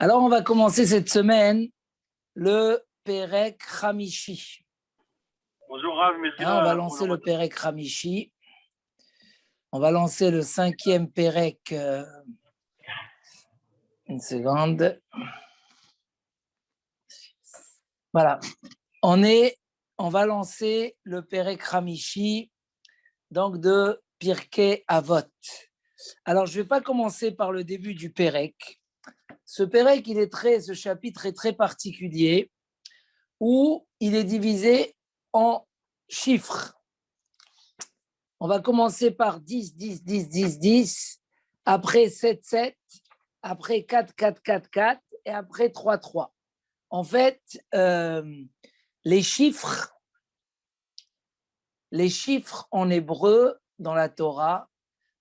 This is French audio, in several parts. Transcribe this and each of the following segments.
Alors, on va commencer cette semaine le Perek Hamishi. Bonjour Rav, merci. On va lancer le Perek Hamishi. On va lancer le 5e Perek. Une seconde. Voilà. On va lancer le Perek Hamishi, donc de Pirkei Avot. Alors, je ne vais pas commencer par le début du Perek. Ce Perek, ce chapitre est très particulier, où il est divisé en chiffres. On va commencer par 10, 10, 10, 10, 10, après 7, 7, après 4, 4, 4, 4, et après 3, 3. En fait, les chiffres en hébreu dans la Torah,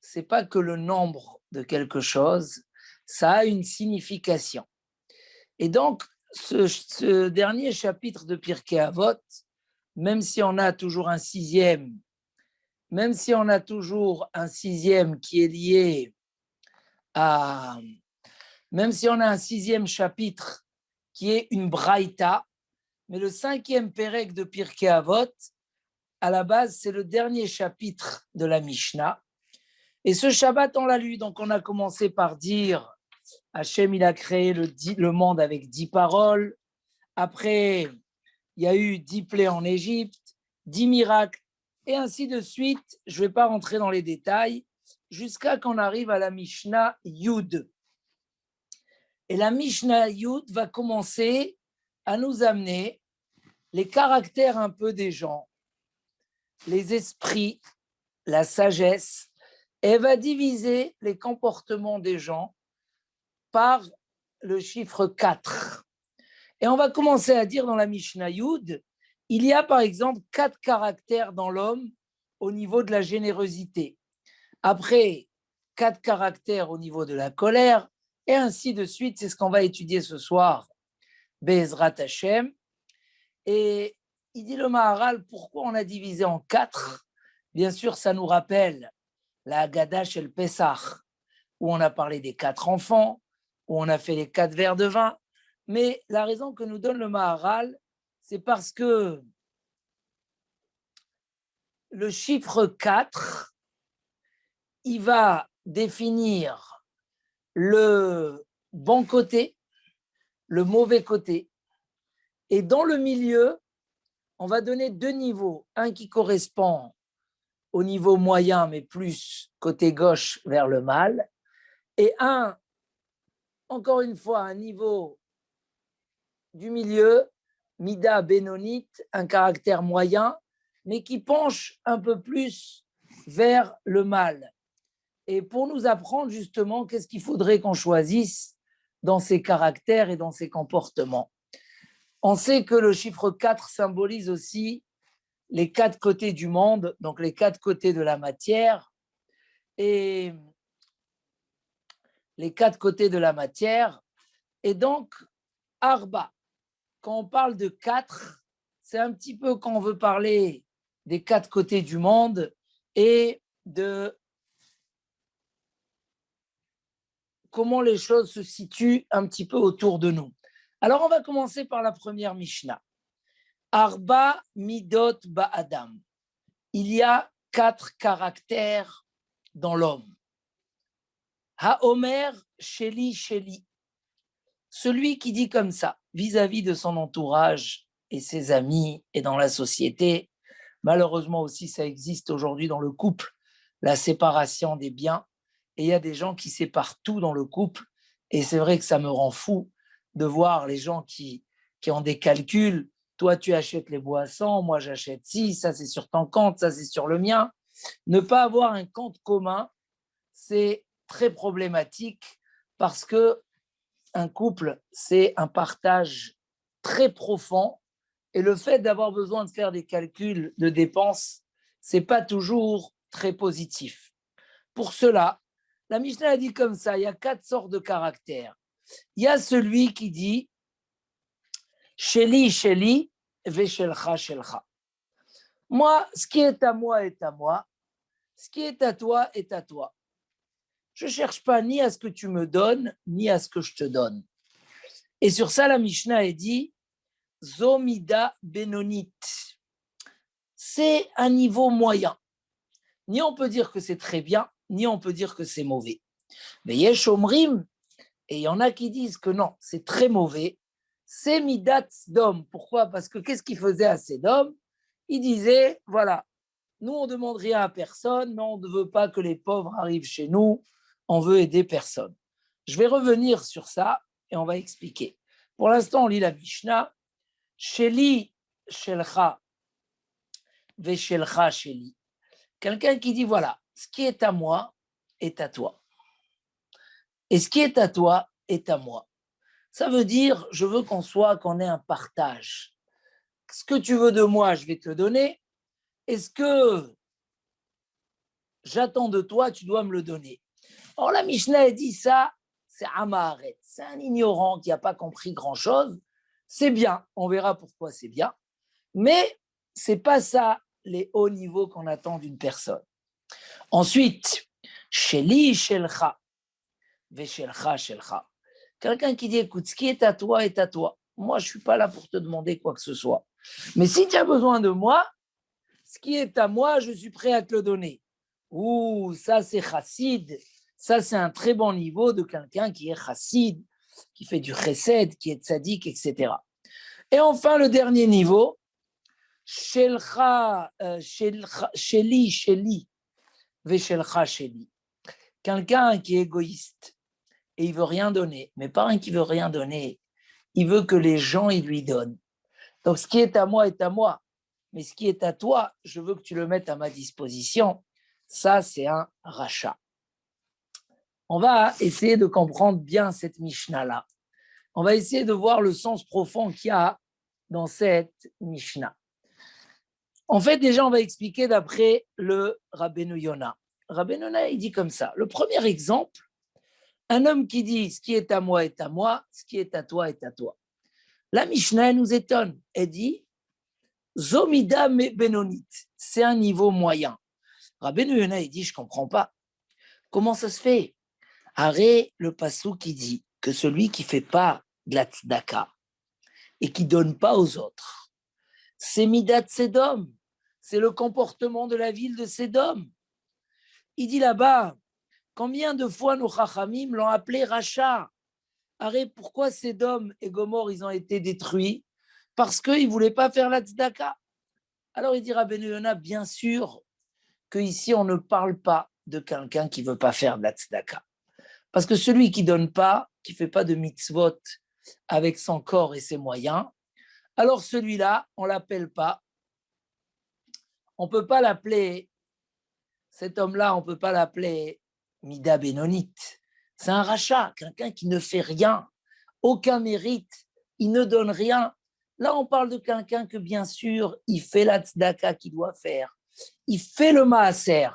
c'est pas que le nombre de quelque chose, ça a une signification. Et donc, ce dernier chapitre de Pirkei Avot, même si on a toujours un sixième qui est lié à... Même si on a un 6e chapitre qui est une braïta, mais le 5e Perek de Pirkei Avot, à la base, c'est le dernier chapitre de la Mishnah. Et ce Shabbat, on l'a lu, donc on a commencé par dire Hachem, il a créé le monde avec 10 paroles. Après, il y a eu 10 plaies en Égypte, 10 miracles, et ainsi de suite. Je ne vais pas rentrer dans les détails, jusqu'à qu'on arrive à la Mishnah Yud. Et la Mishnah Yud va commencer à nous amener les caractères un peu des gens, les esprits, la sagesse, et elle va diviser les comportements des gens par le chiffre 4. Et on va commencer à dire dans la Mishnah Yud, il y a par exemple 4 caractères dans l'homme au niveau de la générosité. Après, 4 caractères au niveau de la colère, et ainsi de suite. C'est ce qu'on va étudier ce soir, Be'ezrat Hashem. Et il dit le Maharal, pourquoi on a divisé en 4? Bien sûr, ça nous rappelle la Haggadah Shel Pesach, où on a parlé des 4 enfants, où on a fait les 4 verres de vin. Mais la raison que nous donne le Maharal, c'est parce que le chiffre 4, il va définir le bon côté, le mauvais côté. Et dans le milieu, on va donner 2 niveaux. Un qui correspond au niveau moyen, mais plus côté gauche vers le mal. Et un, encore une fois, un niveau du milieu, Mida Benonit, un caractère moyen, mais qui penche un peu plus vers le mal. Et pour nous apprendre justement qu'est-ce qu'il faudrait qu'on choisisse dans ces caractères et dans ces comportements. On sait que le chiffre 4 symbolise aussi les 4 côtés du monde, donc les 4 côtés de la matière. Et les 4 côtés de la matière. Et donc, Arba, quand on parle de 4, c'est un petit peu quand on veut parler des 4 côtés du monde et de comment les choses se situent un petit peu autour de nous. Alors, on va commencer par la première Mishnah. Arba midot ba'adam. Il y a 4 caractères dans l'homme. Haomer sheli sheli. Celui qui dit comme ça, vis-à-vis de son entourage et ses amis et dans la société, malheureusement aussi ça existe aujourd'hui dans le couple, la séparation des biens, et il y a des gens qui séparent tout dans le couple, et c'est vrai que ça me rend fou de voir les gens qui ont des calculs, toi tu achètes les boissons, moi j'achète ci, ça c'est sur ton compte, ça c'est sur le mien. Ne pas avoir un compte commun, c'est très problématique parce que un couple, c'est un partage très profond et le fait d'avoir besoin de faire des calculs de dépenses, c'est pas toujours très positif. Pour cela, la Mishnah a dit comme ça, il y a 4 sortes de caractères. Il y a celui qui dit Sheli, Sheli, Veshelcha, Shelcha. Moi, ce qui est à moi est à moi, ce qui est à toi est à toi. Je ne cherche pas ni à ce que tu me donnes, ni à ce que je te donne. Et sur ça, la Mishnah est dit Zomida Benonit. C'est un niveau moyen. Ni on peut dire que c'est très bien, ni on peut dire que c'est mauvais. Mais Yesh Omrim, et il y en a qui disent que non, c'est très mauvais. C'est Midat Sdom. Pourquoi? Parce que qu'est-ce qu'il faisait à Sodome? Il disait, voilà, nous on ne demande rien à personne, mais on ne veut pas que les pauvres arrivent chez nous, on veut aider personne. Je vais revenir sur ça et on va expliquer. Pour l'instant, on lit la Mishnah. Sheli, Shelcha, Veshelcha, Sheli. Quelqu'un qui dit, voilà, ce qui est à moi est à toi. Et ce qui est à toi est à moi. Ça veut dire, je veux qu'on ait un partage. Ce que tu veux de moi, je vais te le donner. Et ce que j'attends de toi, tu dois me le donner. Or, la Mishnah a dit ça, c'est Amaharet. C'est un ignorant qui n'a pas compris grand-chose. C'est bien, on verra pourquoi c'est bien. Mais ce n'est pas ça les hauts niveaux qu'on attend d'une personne. Ensuite, Sheli, Shelcha, Veshelcha, Shelcha. Quelqu'un qui dit, écoute, ce qui est à toi est à toi. Moi, je ne suis pas là pour te demander quoi que ce soit. Mais si tu as besoin de moi, ce qui est à moi, je suis prêt à te le donner. Ouh, ça c'est chassid. Ça c'est un très bon niveau de quelqu'un qui est chassid, qui fait du chesed, qui est tzaddik, etc. Et enfin, le dernier niveau, shelcha, sheli, sheli, veshelcha, sheli. Quelqu'un qui est égoïste et il veut rien donner, mais pas un qui veut rien donner, il veut que les gens ils lui donnent. Donc ce qui est à moi est à moi, mais ce qui est à toi, je veux que tu le mettes à ma disposition. Ça c'est un rachat. On va essayer de comprendre bien cette Mishnah-là. On va essayer de voir le sens profond qu'il y a dans cette Mishnah. En fait, déjà, on va expliquer d'après le Rabbeinu Yonah. Rabbeinu Yonah, il dit comme ça. Le premier exemple, un homme qui dit « ce qui est à moi est à moi, ce qui est à toi est à toi ». La Mishnah nous étonne. Elle dit « Zomida benonit ». C'est un niveau moyen. Rabbeinu Yonah, il dit « je ne comprends pas. Comment ça se fait ?» Arrête le passou qui dit que celui qui ne fait pas de la tzedaka et qui ne donne pas aux autres, c'est Midat Sedom, c'est le comportement de la ville de Sedom. Il dit là-bas, combien de fois nos chachamim l'ont appelé Racha? Arrête, pourquoi Sedom et Gomorre, ils ont été détruits? Parce qu'ils ne voulaient pas faire la tzedaka. Alors il dit Rabbeinu Yonah, bien sûr qu'ici on ne parle pas de quelqu'un qui ne veut pas faire de la tzedaka. Parce que celui qui ne donne pas, qui ne fait pas de mitzvot avec son corps et ses moyens, alors celui-là, on ne l'appelle pas. On ne peut pas l'appeler, cet homme-là, on ne peut pas l'appeler Mida Benonit. C'est un rachat, quelqu'un qui ne fait rien, aucun mérite, il ne donne rien. Là, on parle de quelqu'un que, bien sûr, il fait la tzedaka qu'il doit faire, il fait le maaser.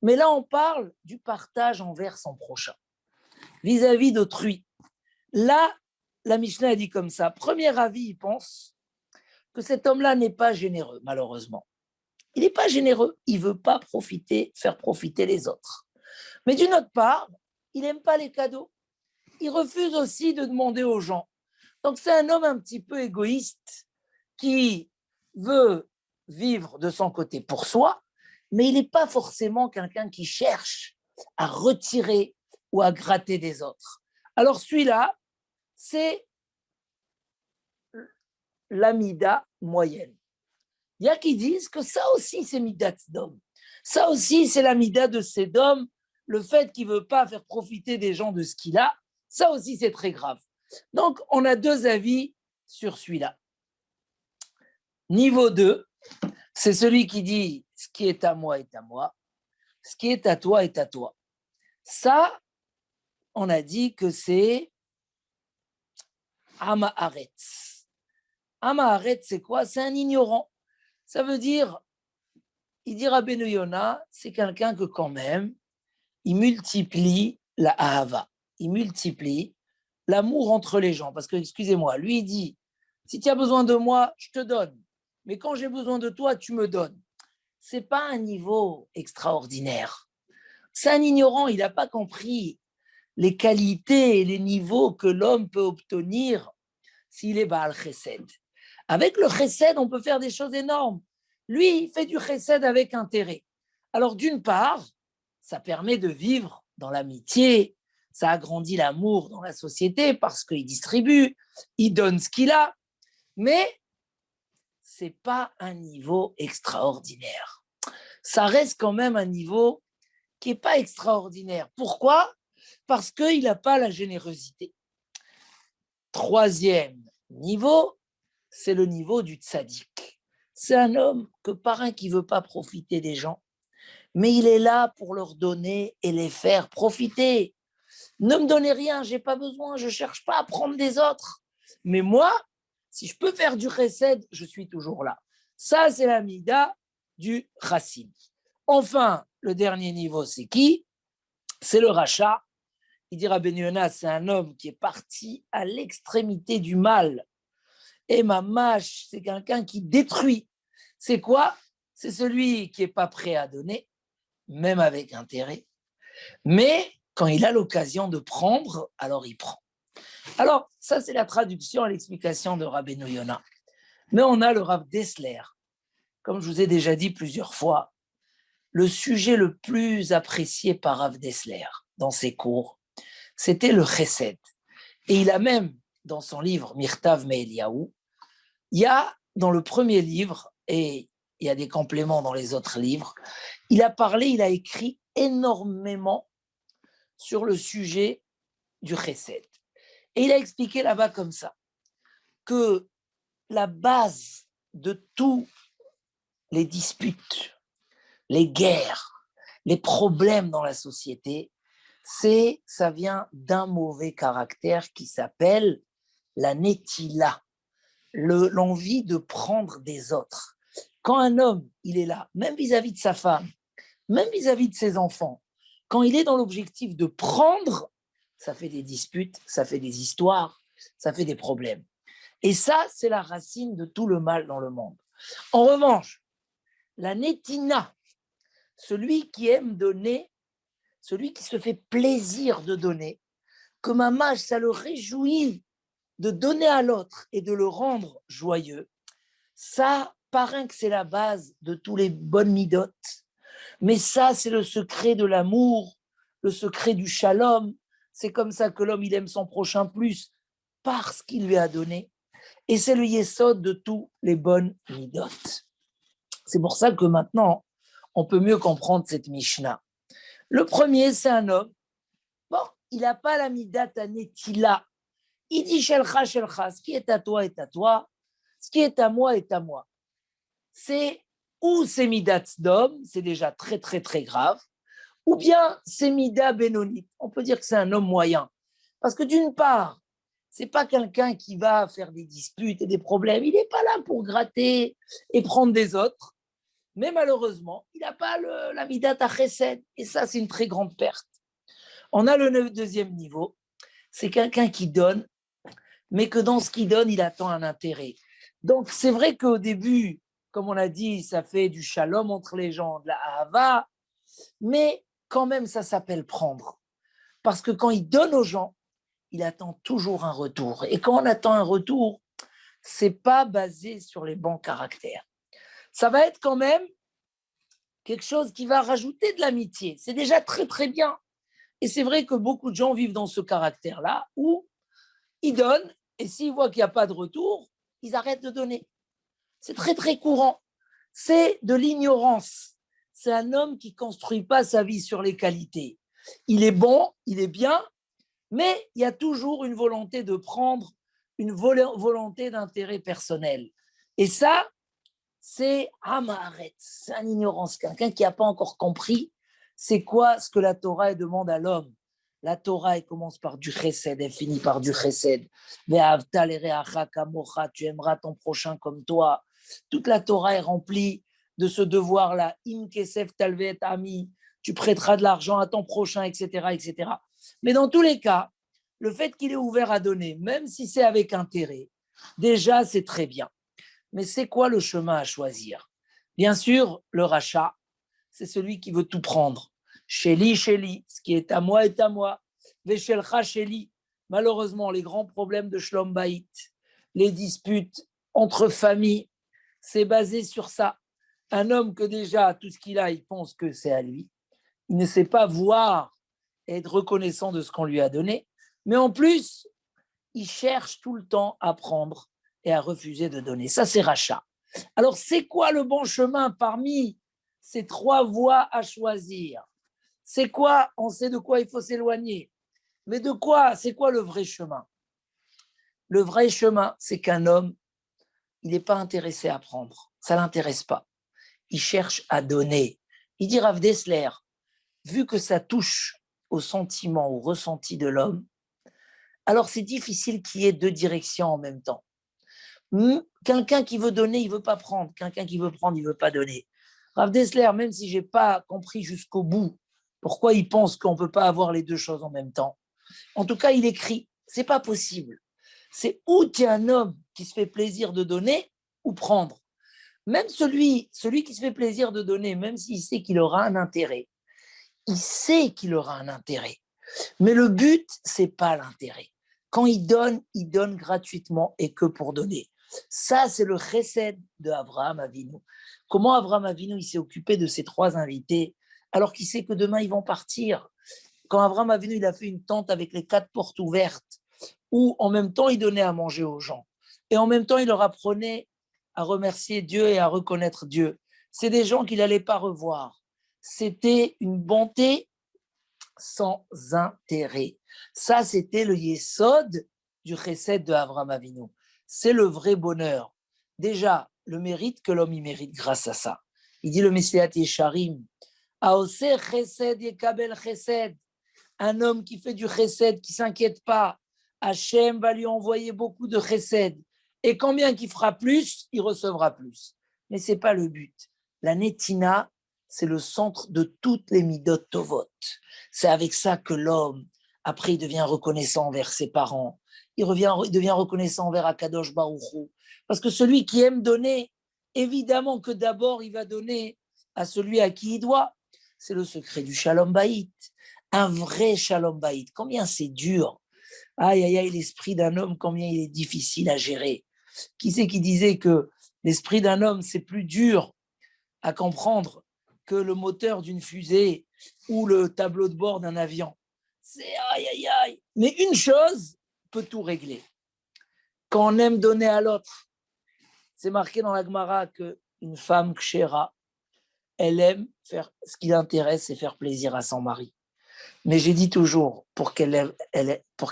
Mais là, on parle du partage envers son prochain, vis-à-vis d'autrui. Là, la Mishnah a dit comme ça. Premier avis, il pense que cet homme-là n'est pas généreux, malheureusement. Il n'est pas généreux, il ne veut pas faire profiter les autres. Mais d'une autre part, il n'aime pas les cadeaux. Il refuse aussi de demander aux gens. Donc c'est un homme un petit peu égoïste qui veut vivre de son côté pour soi, mais il n'est pas forcément quelqu'un qui cherche à retirer ou à gratter des autres. Alors celui-là, c'est l'amida moyenne. Il y a qui disent que ça aussi c'est midat Sdom. Ça aussi c'est l'amida de Sodome, le fait qu'il ne veut pas faire profiter des gens de ce qu'il a, ça aussi c'est très grave. Donc on a deux avis sur celui-là. Niveau 2, c'est celui qui dit ce qui est à moi est à moi, ce qui est à toi est à toi. Ça, on a dit que c'est Amaharetz. Amaharetz, c'est quoi? C'est un ignorant. Ça veut dire, il dit Rabbeinu Yonah, c'est quelqu'un que quand même, il multiplie la ahava, il multiplie l'amour entre les gens. Parce que, excusez-moi, lui, il dit, si tu as besoin de moi, je te donne. Mais quand j'ai besoin de toi, tu me donnes. Ce n'est pas un niveau extraordinaire. C'est un ignorant, il n'a pas compris les qualités et les niveaux que l'homme peut obtenir s'il est Baal Chesed. Avec le Chesed, on peut faire des choses énormes. Lui, il fait du Chesed avec intérêt. Alors, d'une part, ça permet de vivre dans l'amitié, ça agrandit l'amour dans la société parce qu'il distribue, il donne ce qu'il a, mais ce n'est pas un niveau extraordinaire. Ça reste quand même un niveau qui n'est pas extraordinaire. Pourquoi ? Parce qu'il n'a pas la générosité. Troisième niveau, c'est le niveau du tzaddik. C'est un homme que par un qui ne veut pas profiter des gens, mais il est là pour leur donner et les faire profiter. Ne me donnez rien, je n'ai pas besoin, je ne cherche pas à prendre des autres. Mais moi, si je peux faire du chesed, je suis toujours là. Ça, c'est la mida du chassid. Enfin, le dernier niveau, c'est qui ? C'est le rachat. Il dira Ben Yonah, c'est un homme qui est parti à l'extrémité du mal. Et mamash, c'est quelqu'un qui détruit. C'est quoi ? C'est celui qui n'est pas prêt à donner, même avec intérêt. Mais quand il a l'occasion de prendre, alors il prend. Alors, ça, c'est la traduction et l'explication de Rabbeinu Yonah. Mais on a le Rav Dessler. Comme je vous ai déjà dit plusieurs fois, le sujet le plus apprécié par Rav Dessler dans ses cours, c'était le chesed. Et il a même, dans son livre Mirtav Me'Eliyahu, il y a dans le premier livre, et il y a des compléments dans les autres livres, il a écrit énormément sur le sujet du chesed. Et il a expliqué là-bas comme ça, que la base de tous les disputes, les guerres, les problèmes dans la société, ça vient d'un mauvais caractère qui s'appelle la netila, l'envie de prendre des autres. Quand un homme, il est là, même vis-à-vis de sa femme, même vis-à-vis de ses enfants, quand il est dans l'objectif de prendre, ça fait des disputes, ça fait des histoires, ça fait des problèmes. Et ça, c'est la racine de tout le mal dans le monde. En revanche, la netina, celui qui aime donner, celui qui se fait plaisir de donner, que mamash, ça le réjouit de donner à l'autre et de le rendre joyeux, ça, paraît que c'est la base de tous les bonnes midotes. Mais ça, c'est le secret de l'amour, le secret du shalom. C'est comme ça que l'homme, il aime son prochain plus, parce qu'il lui a donné. Et c'est le yesod de tous les bonnes midotes. C'est pour ça que maintenant, on peut mieux comprendre cette Mishnah. Le premier, c'est un homme. Bon, il n'a pas la midat anetila. Il dit shelcha, shelcha. Ce qui est à toi est à toi. Ce qui est à moi est à moi. C'est ou c'est midat d'homme, c'est déjà très, très, très grave, ou bien c'est mida bénonite. On peut dire que c'est un homme moyen. Parce que d'une part, c'est pas quelqu'un qui va faire des disputes et des problèmes. Il n'est pas là pour gratter et prendre des autres. Mais malheureusement, il n'a pas la midat à chesed. Et ça, c'est une très grande perte. On a le deuxième niveau. C'est quelqu'un qui donne, mais que dans ce qu'il donne, il attend un intérêt. Donc, c'est vrai qu'au début, comme on a dit, ça fait du shalom entre les gens, de la ahava, mais quand même, ça s'appelle prendre. Parce que quand il donne aux gens, il attend toujours un retour. Et quand on attend un retour, c'est pas basé sur les bons caractères. Ça va être quand même quelque chose qui va rajouter de l'amitié. C'est déjà très, très bien. Et c'est vrai que beaucoup de gens vivent dans ce caractère-là où ils donnent et s'ils voient qu'il n'y a pas de retour, ils arrêtent de donner. C'est très, très courant. C'est de l'ignorance. C'est un homme qui ne construit pas sa vie sur les qualités. Il est bon, il est bien, mais il y a toujours une volonté de prendre, une volonté d'intérêt personnel. Et ça, c'est Amaret, c'est une ignorance. Quelqu'un qui n'a pas encore compris c'est quoi ce que la Torah demande à l'homme. La Torah, elle commence par du chesed, elle finit par du chesed. Tu aimeras ton prochain comme toi. Toute la Torah est remplie de ce devoir-là. Im kesef talvet ami, tu prêteras de l'argent à ton prochain, etc., etc. Mais dans tous les cas, le fait qu'il est ouvert à donner, même si c'est avec intérêt, déjà, c'est très bien. Mais c'est quoi le chemin à choisir ? Bien sûr, le rachat, c'est celui qui veut tout prendre. Chéli, ce qui est à moi est à moi. Veshelcha, chéli. Malheureusement, les grands problèmes de Shlom Bayit, les disputes entre familles, c'est basé sur ça. Un homme que déjà, tout ce qu'il a, il pense que c'est à lui. Il ne sait pas voir et être reconnaissant de ce qu'on lui a donné. Mais en plus, il cherche tout le temps à prendre et à refuser de donner. Ça, c'est rachat. Alors, c'est quoi le bon chemin parmi ces trois voies à choisir? C'est quoi? On sait de quoi il faut s'éloigner. Mais de quoi? C'est quoi le vrai chemin? Le vrai chemin, c'est qu'un homme, il n'est pas intéressé à prendre. Ça ne l'intéresse pas. Il cherche à donner. Il dit Rav Dessler, vu que ça touche au sentiment, au ressenti de l'homme, alors c'est difficile qu'il y ait deux directions en même temps. Quelqu'un qui veut donner, il ne veut pas prendre. Quelqu'un qui veut prendre, il ne veut pas donner. Rav Dessler, même si je n'ai pas compris jusqu'au bout pourquoi il pense qu'on ne peut pas avoir les deux choses en même temps, en tout cas, il écrit, c'est pas possible. C'est ou tu es un homme qui se fait plaisir de donner ou prendre. Même celui qui se fait plaisir de donner, même s'il sait qu'il aura un intérêt, il sait qu'il aura un intérêt. Mais le but, c'est pas l'intérêt. Quand il donne gratuitement et que pour donner. Ça, c'est le chesed de Abraham Avinu. Comment Abraham Avinu il s'est occupé de ces trois invités alors qu'il sait que demain ils vont partir. Quand Abraham Avinu il a fait une tente avec les 4 portes ouvertes, où en même temps il donnait à manger aux gens et en même temps il leur apprenait à remercier Dieu et à reconnaître Dieu. C'est des gens qu'il n'allait pas revoir. C'était une bonté sans intérêt. Ça, c'était le yesod du chesed de Abraham Avinu. C'est le vrai bonheur. Déjà, le mérite que l'homme y mérite grâce à ça. Il dit le Messilat Yesharim, Aose chesed yekabel chesed. Un homme qui fait du chesed, qui ne s'inquiète pas, Hachem va lui envoyer beaucoup de chesed. Et combien qu'il fera plus, il recevra plus. Mais ce n'est pas le but. La netina, c'est le centre de toutes les midot tovot. C'est avec ça que l'homme, après, il devient reconnaissant envers ses parents. Il devient reconnaissant envers Akadosh Baruch Hu. Parce que celui qui aime donner, évidemment que d'abord, il va donner à celui à qui il doit. C'est le secret du Shalom Bayit. Un vrai Shalom Bayit. Combien c'est dur. Aïe, aïe, aïe, l'esprit d'un homme, combien il est difficile à gérer. Qui c'est qui disait que l'esprit d'un homme, c'est plus dur à comprendre que le moteur d'une fusée ou le tableau de bord d'un avion. C'est aïe, aïe, aïe. Mais une chose peut tout régler. Quand on aime donner à l'autre, c'est marqué dans la Gemara qu'une femme kshera, elle aime faire ce qui l'intéresse, c'est faire plaisir à son mari. Mais j'ai dit toujours, pour qu'elle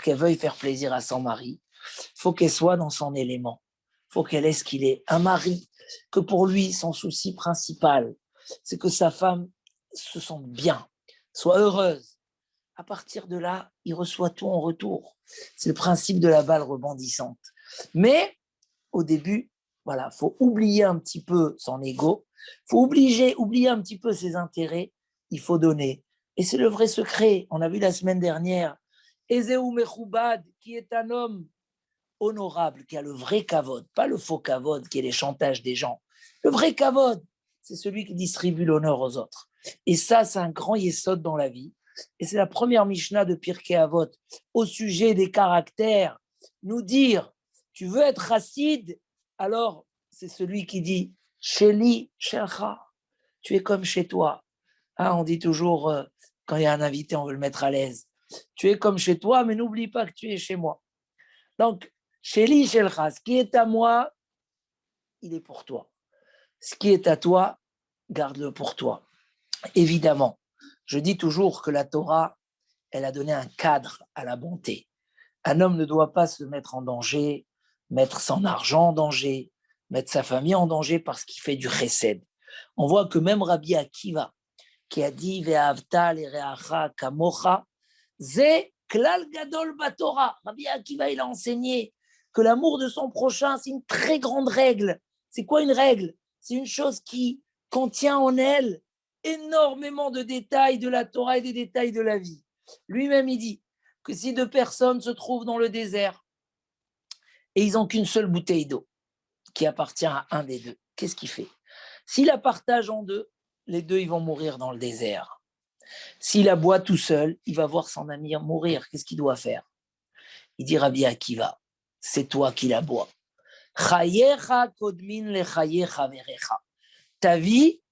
veuille faire plaisir à son mari, il faut qu'elle soit dans son élément. Il faut qu'elle ait ce qu'il est. Un mari, que pour lui, son souci principal, c'est que sa femme se sente bien, soit heureuse. À partir de là, il reçoit tout en retour. C'est le principe de la balle rebondissante. Mais au début, voilà, il faut oublier un petit peu son ego, il faut oublier un petit peu ses intérêts, il faut donner. Et c'est le vrai secret. On a vu la semaine dernière, Ezeu Mechoubad, qui est un homme honorable, qui a le vrai kavod, pas le faux kavod, qui est les chantages des gens. Le vrai kavod, c'est celui qui distribue l'honneur aux autres. Et ça, c'est un grand yesod dans la vie. Et c'est la première Mishnah de Pirkei Avot au sujet des caractères. Nous dire, tu veux être chassid, alors c'est celui qui dit, Sheli, Shelcha, tu es comme chez toi. Hein, on dit toujours, quand il y a un invité, on veut le mettre à l'aise. Tu es comme chez toi, mais n'oublie pas que tu es chez moi. Donc, Sheli, Shelcha, ce qui est à moi, il est pour toi. Ce qui est à toi, garde-le pour toi. Évidemment, je dis toujours que la Torah, elle a donné un cadre à la bonté. Un homme ne doit pas se mettre en danger, mettre son argent en danger, mettre sa famille en danger parce qu'il fait du chesed. On voit que même Rabbi Akiva, qui a dit Ve'ahavta l'ereacha kamocha, ze klal gadol batorah. Rabbi Akiva, il a enseigné que l'amour de son prochain, c'est une très grande règle. C'est quoi une règle? C'est une chose qui contient en elle énormément de détails de la Torah et des détails de la vie. Lui-même, il dit que si deux personnes se trouvent dans le désert et ils n'ont qu'une seule bouteille d'eau qui appartient à un des deux, qu'est-ce qu'il fait? S'il la partage en deux, les deux, ils vont mourir dans le désert. S'il la boit tout seul, il va voir son ami mourir. Qu'est-ce qu'il doit faire? Il dit Rabbi Akiva, c'est toi qui la bois. Chayecha kodmin lechayecha verecha. Ta vie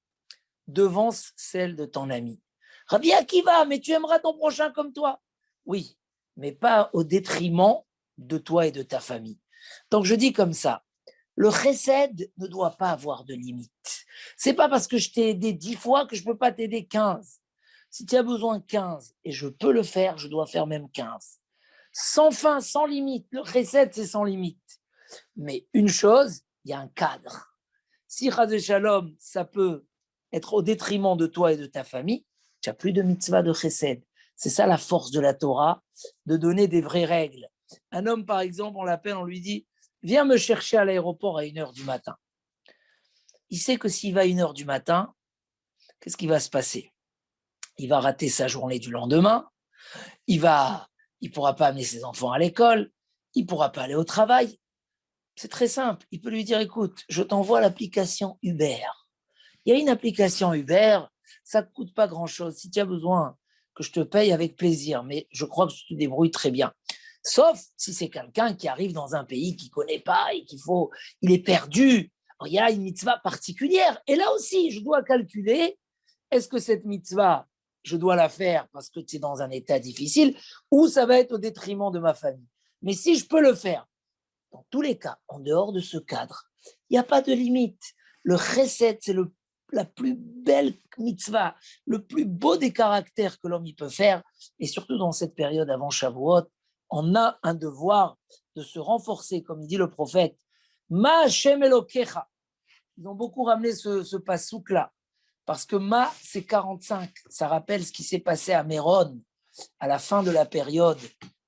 devance celle de ton ami. Rabbi Akiva, mais tu aimeras ton prochain comme toi. Oui, mais pas au détriment de toi et de ta famille. Donc je dis comme ça, le chesed ne doit pas avoir de limite. C'est pas parce que je t'ai aidé 10 fois que je peux pas t'aider 15. Si tu as besoin 15 et je peux le faire, je dois faire même 15. Sans fin, sans limite. Le chesed, c'est sans limite. Mais une chose, il y a un cadre. Si chas shalom, ça peut être au détriment de toi et de ta famille, tu n'as plus de mitzvah de chesed. C'est ça la force de la Torah, de donner des vraies règles. Un homme, par exemple, on l'appelle, on lui dit, viens me chercher à l'aéroport à 1h du matin. Il sait que s'il va à 1h du matin, qu'est-ce qui va se passer? Il va rater sa journée du lendemain, il pourra pas amener ses enfants à l'école, il pourra pas aller au travail. C'est très simple. Il peut lui dire, écoute, je t'envoie l'application Uber. Il y a une application Uber, ça ne te coûte pas grand-chose. Si tu as besoin que je te paye avec plaisir, mais je crois que tu te débrouilles très bien. Sauf si c'est quelqu'un qui arrive dans un pays qu'il ne connaît pas et il est perdu. Alors, il y a une mitzvah particulière. Et là aussi, je dois calculer, est-ce que cette mitzvah, je dois la faire parce que tu es dans un état difficile ou ça va être au détriment de ma famille. Mais si je peux le faire, dans tous les cas, en dehors de ce cadre, il n'y a pas de limite. Le chesed, c'est la plus belle mitzvah, le plus beau des caractères que l'homme y peut faire. Et surtout dans cette période avant Shavuot, on a un devoir de se renforcer, comme il dit le prophète. Ma Hashem Elokecha. Ils ont beaucoup ramené ce pasouk-là. Parce que Ma, c'est 45. Ça rappelle ce qui s'est passé à Méron, à la fin de la période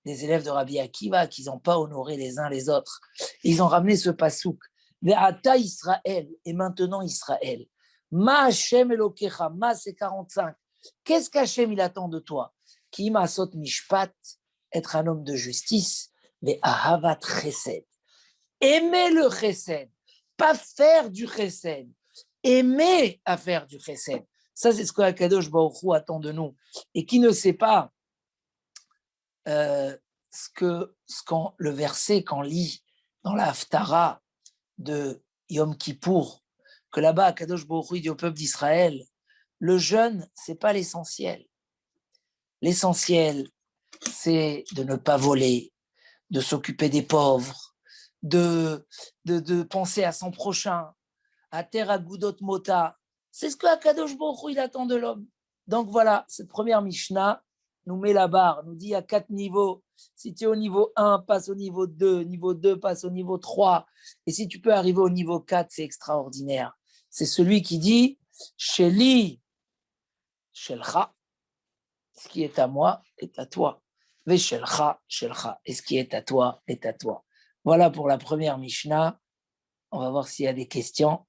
des élèves de Rabbi Akiva, qu'ils n'ont pas honoré les uns les autres. Et ils ont ramené ce pasouk. Ve'ata Israël, et maintenant Israël. Ma Hashem Elokecha, Ma c'est 45. Qu'est-ce qu'Hachem il attend de toi? Ki ma'asot mishpat, être un homme de justice, ve'ahavat chesed. Aimer le chesed, pas faire du chesed. Aimer à faire du chesed. Ça, c'est ce que Akadosh Baruch Hu attend de nous. Et qui ne sait pas le verset qu'on lit dans la Haftara de Yom Kippour, que là-bas, Akadosh Baruch Hu dit au peuple d'Israël, le jeûne, c'est pas l'essentiel. L'essentiel, c'est de ne pas voler, de s'occuper des pauvres, de penser à son prochain, à terre à Goudot Mota. C'est ce que Akadosh Baruch Hu il attend de l'homme. Donc voilà, cette première Mishnah nous met la barre, nous dit à 4 niveaux. Si tu es au niveau 1, passe au niveau 2, passe au niveau 3. Et si tu peux arriver au niveau 4, c'est extraordinaire. C'est celui qui dit Sheli, Shelcha, ce qui est à moi est à toi. Veshelcha, Shelcha, et ce qui est à toi est à toi. Voilà pour la première Mishnah. On va voir s'il y a des questions.